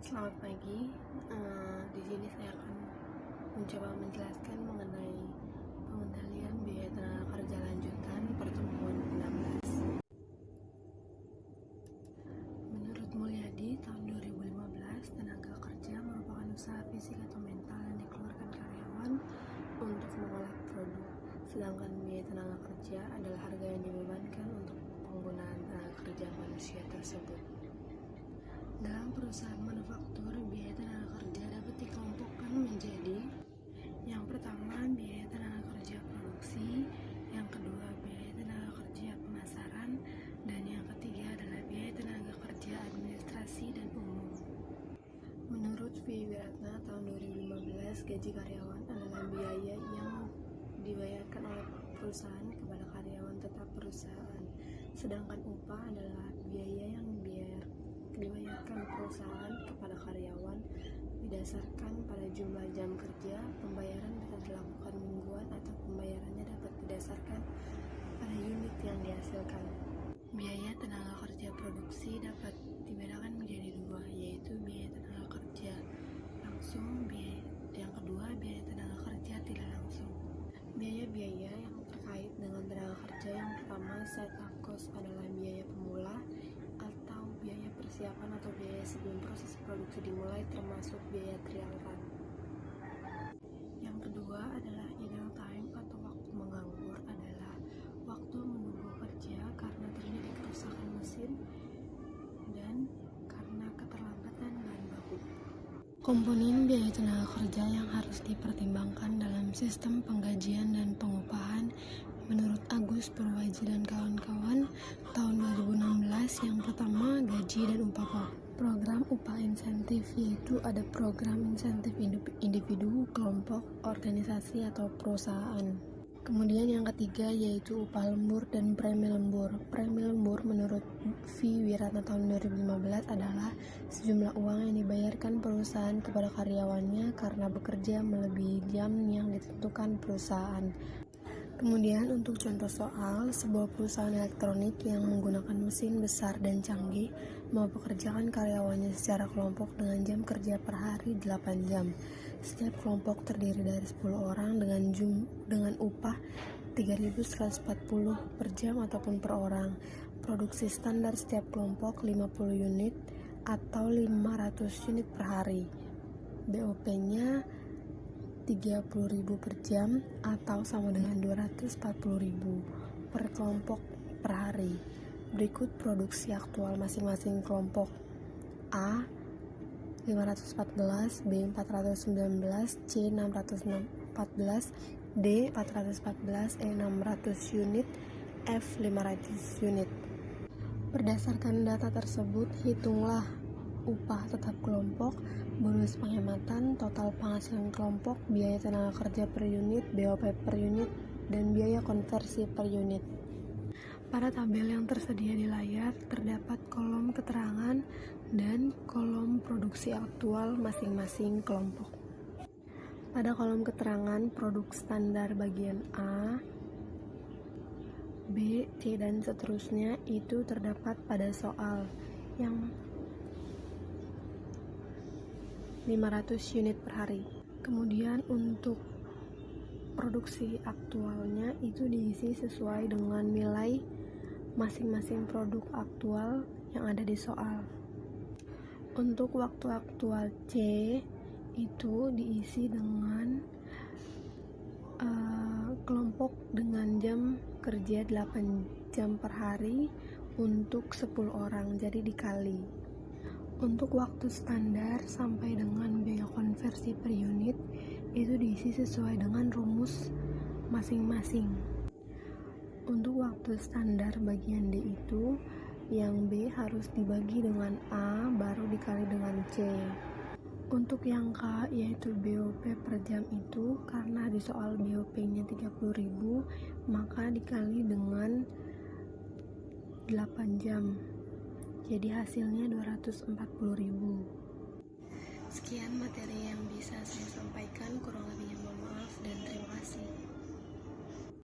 Selamat pagi. Di sini saya akan mencoba menjelaskan mengenai pengendalian biaya tenaga kerja lanjutan pertemuan 16. Menurut Mulyadi, tahun 2015, tenaga kerja merupakan usaha fisik atau mental yang dikeluarkan karyawan untuk mengolah produk, sedangkan biaya tenaga kerja adalah harga yang dibebankan untuk penggunaan tenaga kerja manusia tersebut. Dalam perusahaan manufaktur, biaya tenaga kerja dapat dikelompokkan menjadi: yang pertama, biaya tenaga kerja produksi, yang kedua, biaya tenaga kerja pemasaran, dan yang ketiga adalah biaya tenaga kerja administrasi dan umum. Menurut Wiratna, tahun 2015, gaji karyawan adalah biaya yang dibayarkan oleh perusahaan kepada karyawan tetap perusahaan, sedangkan upah adalah biaya yang dibayarkan perusahaan kepada karyawan didasarkan pada jumlah jam kerja. Pembayaran bisa dilakukan mingguan atau pembayarannya dapat didasarkan pada unit yang dihasilkan. Biaya tenaga kerja produksi dapat dibedakan menjadi dua, yaitu biaya tenaga kerja langsung, yang kedua biaya tenaga kerja tidak langsung. Biaya-biaya yang terkait dengan tenaga kerja: yang pertama, setup cost adalah biaya pemula atau biaya persiapan atau biaya sebelum proses produksi dimulai, termasuk biaya trial run. Yang kedua adalah idle time atau waktu menganggur, adalah waktu menunggu kerja karena terjadi kerusakan mesin dan karena keterlambatan bahan baku. Komponen biaya tenaga kerja yang harus dipertimbangkan dalam sistem penggajian dan pengupahan menurut Agus Purwaji dan kawan-kawan tahun 2016, yang pertama, gaji dan upah. Program upah insentif, yaitu ada program insentif individu, kelompok, organisasi, atau perusahaan. Kemudian yang ketiga yaitu upah lembur dan premi lembur. Premi lembur menurut Wiratna tahun 2015 adalah sejumlah uang yang dibayarkan perusahaan kepada karyawannya karena bekerja melebihi jam yang ditentukan perusahaan. Kemudian untuk contoh soal, sebuah perusahaan elektronik yang menggunakan mesin besar dan canggih mempekerjakan karyawannya secara kelompok dengan jam kerja per hari 8 jam. Setiap kelompok terdiri dari 10 orang dengan upah 3.140 per jam ataupun per orang. Produksi standar setiap kelompok 50 unit atau 500 unit per hari. BOP-nya 30.000 per jam atau sama dengan 240.000 per kelompok per hari. Berikut produksi aktual masing-masing kelompok: A 514, B 419, C 614, D 414, E 600 unit, F 500 unit. Berdasarkan data tersebut, hitunglah upah tetap kelompok, bonus penghematan, total penghasilan kelompok, biaya tenaga kerja per unit, BOP per unit, dan biaya konversi per unit. Pada tabel yang tersedia di layar terdapat kolom keterangan dan kolom produksi aktual masing-masing kelompok. Pada kolom keterangan, produk standar bagian A, B, C, dan seterusnya itu terdapat pada soal yang 500 unit per hari. Kemudian untuk produksi aktualnya itu diisi sesuai dengan nilai masing-masing produk aktual yang ada di soal. Untuk waktu aktual C itu diisi dengan kelompok dengan jam kerja 8 jam per hari untuk 10 orang, jadi dikali. Untuk waktu standar sampai dengan biaya konversi per unit itu diisi sesuai dengan rumus masing-masing. Untuk waktu standar bagian D itu yang B harus dibagi dengan A baru dikali dengan C. Untuk yang K yaitu BOP per jam itu karena di soal BOP-nya 30.000 maka dikali dengan 8 jam. Jadi hasilnya 240.000. Sekian materi yang bisa saya sampaikan, kurang lebih